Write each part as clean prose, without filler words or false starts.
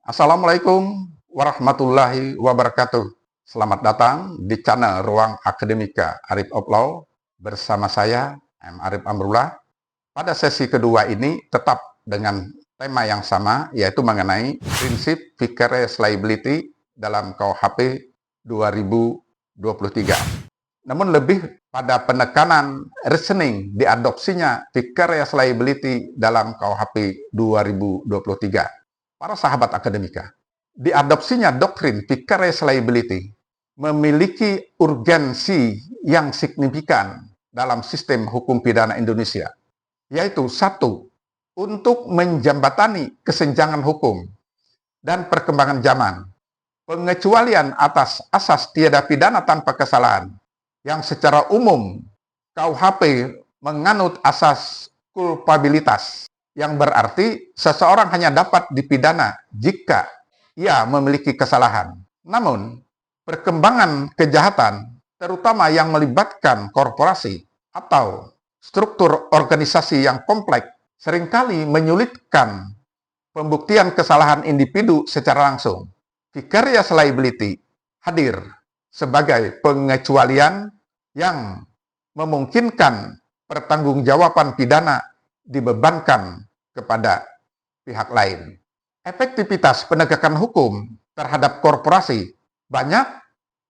Assalamualaikum warahmatullahi wabarakatuh. Selamat datang di channel Ruang Akademika Arif of Law bersama saya, M. Arif Amrullah. Pada sesi kedua ini tetap dengan tema yang sama, yaitu mengenai prinsip vicarious liability dalam KUHP 2023. Namun lebih pada penekanan reasoning diadopsinya vicarious liability dalam KUHP 2023. Para sahabat akademika, diadopsinya doktrin vicarious liability memiliki urgensi yang signifikan dalam sistem hukum pidana Indonesia, yaitu satu, untuk menjembatani kesenjangan hukum dan perkembangan zaman, pengecualian atas asas tiada pidana tanpa kesalahan, yang secara umum KUHP menganut asas kulpabilitas, yang berarti seseorang hanya dapat dipidana jika ia memiliki kesalahan. Namun, perkembangan kejahatan, terutama yang melibatkan korporasi atau struktur organisasi yang kompleks, seringkali menyulitkan pembuktian kesalahan individu secara langsung. Vicarious liability hadir sebagai pengecualian yang memungkinkan pertanggungjawaban pidana dibebankan kepada pihak lain. Efektivitas penegakan hukum terhadap korporasi, banyak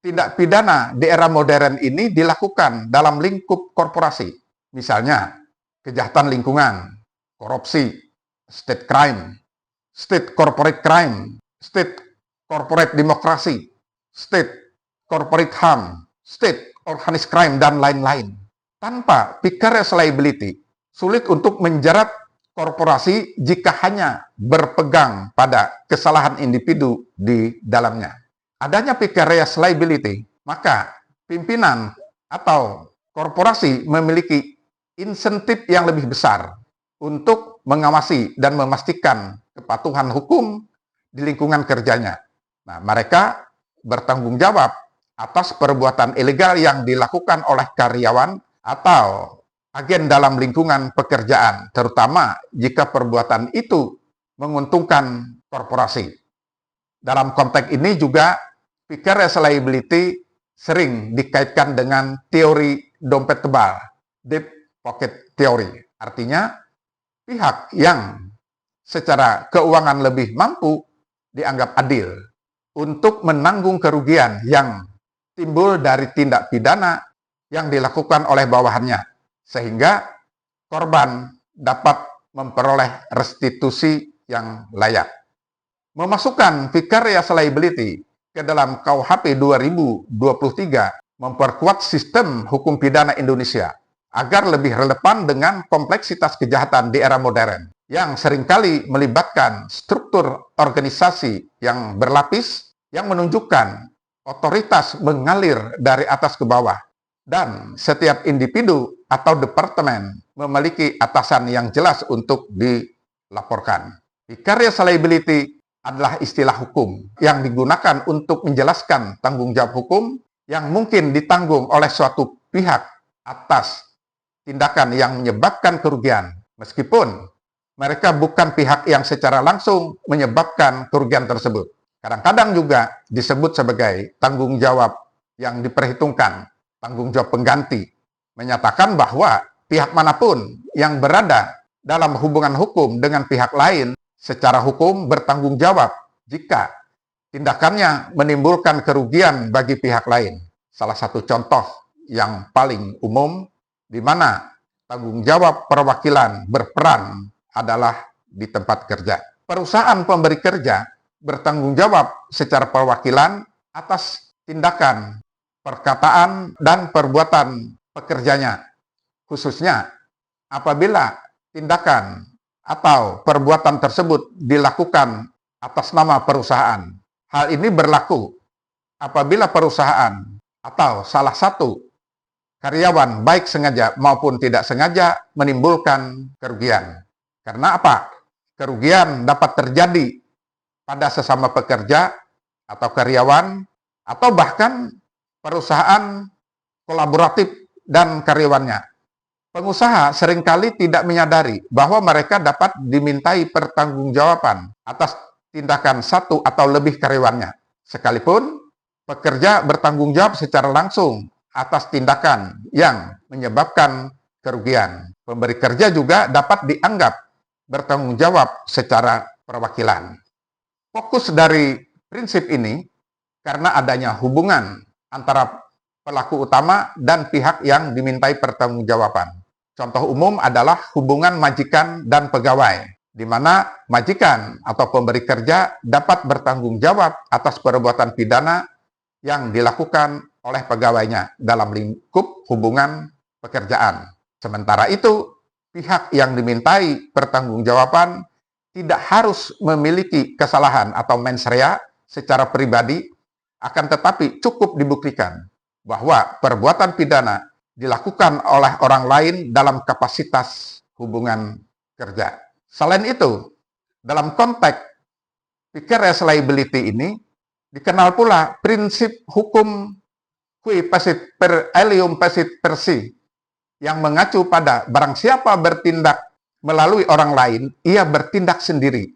tindak pidana di era modern ini dilakukan dalam lingkup korporasi. Misalnya, kejahatan lingkungan, korupsi, state crime, state corporate crime, state corporate demokrasi, state corporate harm, state organized crime, dan lain-lain. Tanpa vicarious liability, sulit untuk menjerat korporasi jika hanya berpegang pada kesalahan individu di dalamnya. Adanya vicarious liability, maka pimpinan atau korporasi memiliki insentif yang lebih besar untuk mengawasi dan memastikan kepatuhan hukum di lingkungan kerjanya. Nah, mereka bertanggung jawab atas perbuatan ilegal yang dilakukan oleh karyawan atau agen dalam lingkungan pekerjaan, terutama jika perbuatan itu menguntungkan korporasi. Dalam konteks ini juga, vicarious liability sering dikaitkan dengan teori dompet tebal, deep pocket theory. Artinya, pihak yang secara keuangan lebih mampu dianggap adil untuk menanggung kerugian yang timbul dari tindak pidana yang dilakukan oleh bawahannya, sehingga korban dapat memperoleh restitusi yang layak. Memasukkan vicarious liability ke dalam KUHP 2023 memperkuat sistem hukum pidana Indonesia agar lebih relevan dengan kompleksitas kejahatan di era modern yang seringkali melibatkan struktur organisasi yang berlapis yang menunjukkan otoritas mengalir dari atas ke bawah, dan setiap individu atau departemen memiliki atasan yang jelas untuk dilaporkan. Vicarious liability adalah istilah hukum yang digunakan untuk menjelaskan tanggung jawab hukum yang mungkin ditanggung oleh suatu pihak atas tindakan yang menyebabkan kerugian, meskipun mereka bukan pihak yang secara langsung menyebabkan kerugian tersebut. Kadang-kadang juga disebut sebagai tanggung jawab yang diperhitungkan, tanggung jawab pengganti, menyatakan bahwa pihak manapun yang berada dalam hubungan hukum dengan pihak lain secara hukum bertanggung jawab jika tindakannya menimbulkan kerugian bagi pihak lain. Salah satu contoh yang paling umum di mana tanggung jawab perwakilan berperan adalah di tempat kerja. Perusahaan pemberi kerja bertanggung jawab secara perwakilan atas tindakan, perkataan, dan perbuatan pekerjanya, khususnya apabila tindakan atau perbuatan tersebut dilakukan atas nama perusahaan. Hal ini berlaku apabila perusahaan atau salah satu karyawan baik sengaja maupun tidak sengaja menimbulkan kerugian. Karena apa? Kerugian dapat terjadi pada sesama pekerja atau karyawan, atau bahkan perusahaan kolaboratif dan karyawannya. Pengusaha seringkali tidak menyadari bahwa mereka dapat dimintai pertanggungjawaban atas tindakan satu atau lebih karyawannya, sekalipun pekerja bertanggung jawab secara langsung atas tindakan yang menyebabkan kerugian. Pemberi kerja juga dapat dianggap bertanggung jawab secara perwakilan. Fokus dari prinsip ini karena adanya hubungan antara pelaku utama dan pihak yang dimintai pertanggungjawaban. Contoh umum adalah hubungan majikan dan pegawai, di mana majikan atau pemberi kerja dapat bertanggung jawab atas perbuatan pidana yang dilakukan oleh pegawainya dalam lingkup hubungan pekerjaan. Sementara itu, pihak yang dimintai pertanggungjawaban tidak harus memiliki kesalahan atau mens rea secara pribadi, akan tetapi cukup dibuktikan bahwa perbuatan pidana dilakukan oleh orang lain dalam kapasitas hubungan kerja. Selain itu, dalam konteks vicarious liability ini, dikenal pula prinsip hukum qui facit per alium facit per si, yang mengacu pada barang siapa bertindak melalui orang lain, ia bertindak sendiri,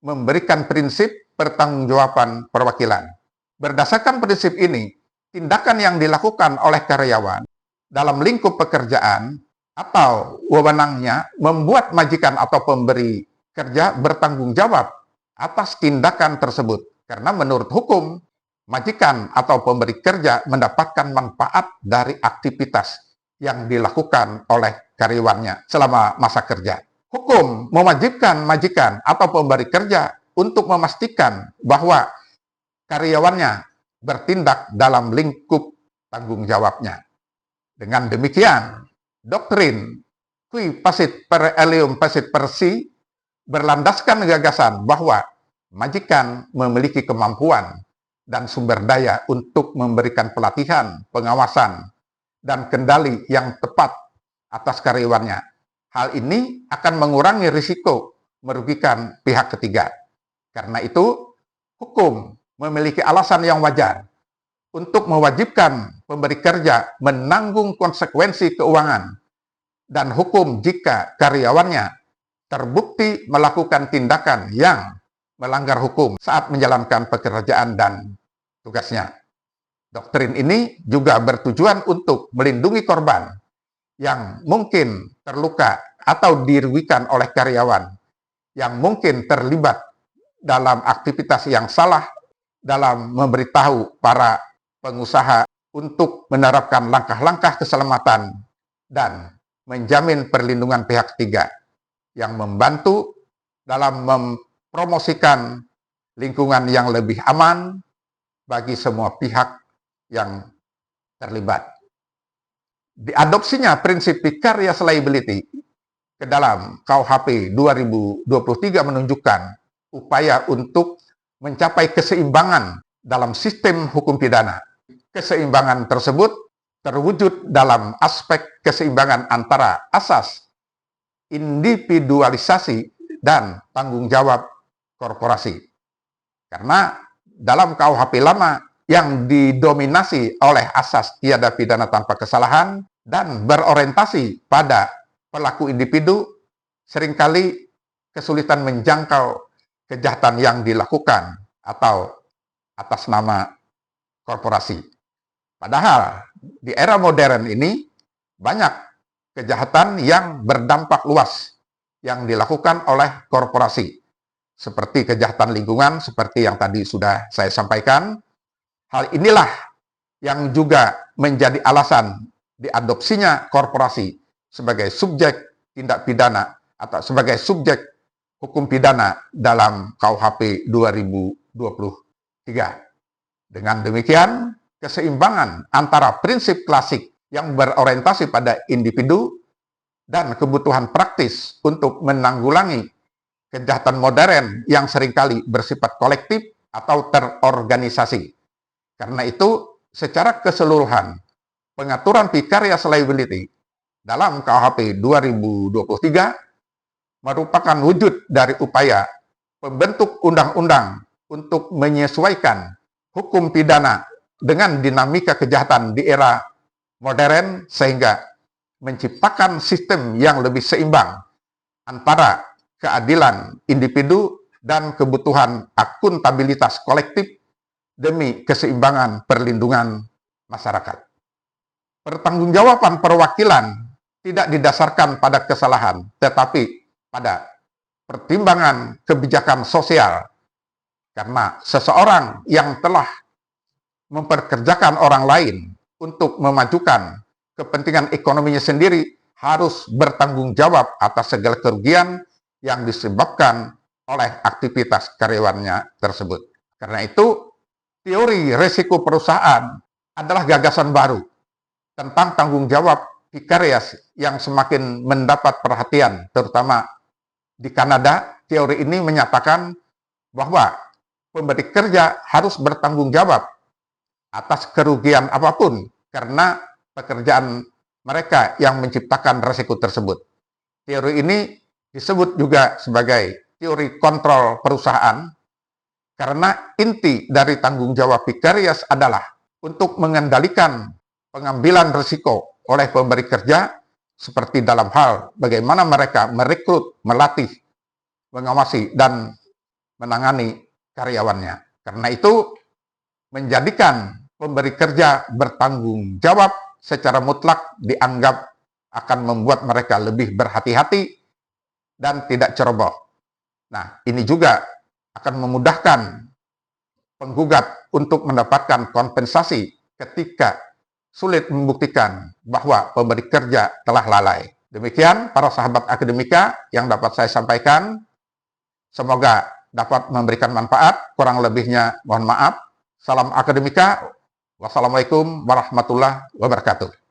memberikan prinsip pertanggungjawaban perwakilan. Berdasarkan prinsip ini, tindakan yang dilakukan oleh karyawan dalam lingkup pekerjaan atau wewenangnya membuat majikan atau pemberi kerja bertanggung jawab atas tindakan tersebut. Karena menurut hukum, majikan atau pemberi kerja mendapatkan manfaat dari aktivitas yang dilakukan oleh karyawannya selama masa kerja. Hukum mewajibkan majikan atau pemberi kerja untuk memastikan bahwa karyawannya bertindak dalam lingkup tanggung jawabnya. Dengan demikian, doktrin qui facit per alium facit per si berlandaskan gagasan bahwa majikan memiliki kemampuan dan sumber daya untuk memberikan pelatihan, pengawasan, dan kendali yang tepat atas karyawannya. Hal ini akan mengurangi risiko merugikan pihak ketiga. Karena itu, hukum memiliki alasan yang wajar untuk mewajibkan pemberi kerja menanggung konsekuensi keuangan dan hukum jika karyawannya terbukti melakukan tindakan yang melanggar hukum saat menjalankan pekerjaan dan tugasnya. Doktrin ini juga bertujuan untuk melindungi korban yang mungkin terluka atau dirugikan oleh karyawan yang mungkin terlibat dalam aktivitas yang salah dalam memberitahu para pengusaha untuk menerapkan langkah-langkah keselamatan dan menjamin perlindungan pihak ketiga yang membantu dalam mempromosikan lingkungan yang lebih aman bagi semua pihak yang terlibat. Diadopsinya prinsip vicarious liability ke dalam KUHP 2023 menunjukkan upaya untuk mencapai keseimbangan dalam sistem hukum pidana. Keseimbangan tersebut terwujud dalam aspek keseimbangan antara asas individualisasi dan tanggung jawab korporasi. Karena dalam KUHP lama yang didominasi oleh asas tiada pidana tanpa kesalahan dan berorientasi pada pelaku individu, seringkali kesulitan menjangkau kejahatan yang dilakukan atau atas nama korporasi. Padahal di era modern ini banyak kejahatan yang berdampak luas yang dilakukan oleh korporasi. Seperti kejahatan lingkungan, seperti yang tadi sudah saya sampaikan. Hal inilah yang juga menjadi alasan diadopsinya korporasi sebagai subjek tindak pidana atau sebagai subjek hukum pidana dalam KUHP 2023. Dengan demikian, keseimbangan antara prinsip klasik yang berorientasi pada individu dan kebutuhan praktis untuk menanggulangi kejahatan modern yang seringkali bersifat kolektif atau terorganisasi. Karena itu, secara keseluruhan, pengaturan vicarious liability dalam KUHP 2023 merupakan wujud dari upaya pembentuk undang-undang untuk menyesuaikan hukum pidana dengan dinamika kejahatan di era modern sehingga menciptakan sistem yang lebih seimbang antara keadilan individu dan kebutuhan akuntabilitas kolektif demi keseimbangan perlindungan masyarakat. Pertanggungjawaban perwakilan tidak didasarkan pada kesalahan, tetapi pada pertimbangan kebijakan sosial. Karena seseorang yang telah memperkerjakan orang lain untuk memajukan kepentingan ekonominya sendiri harus bertanggung jawab atas segala kerugian yang disebabkan oleh aktivitas karyawannya tersebut. Karena itu, teori risiko perusahaan adalah gagasan baru tentang tanggung jawab vicarious yang semakin mendapat perhatian, terutama di Kanada. Teori ini menyatakan bahwa pemberi kerja harus bertanggung jawab atas kerugian apapun karena pekerjaan mereka yang menciptakan risiko tersebut. Teori ini disebut juga sebagai teori kontrol perusahaan karena inti dari tanggung jawab vicarious adalah untuk mengendalikan pengambilan risiko oleh pemberi kerja seperti dalam hal bagaimana mereka merekrut, melatih, mengawasi, dan menangani karyawannya. Karena itu, menjadikan pemberi kerja bertanggung jawab secara mutlak dianggap akan membuat mereka lebih berhati-hati dan tidak ceroboh. Nah, ini juga akan memudahkan penggugat untuk mendapatkan kompensasi ketika sulit membuktikan bahwa pemberi kerja telah lalai. Demikian para sahabat akademika yang dapat saya sampaikan. Semoga dapat memberikan manfaat, kurang lebihnya mohon maaf. Salam akademika, wassalamualaikum warahmatullahi wabarakatuh.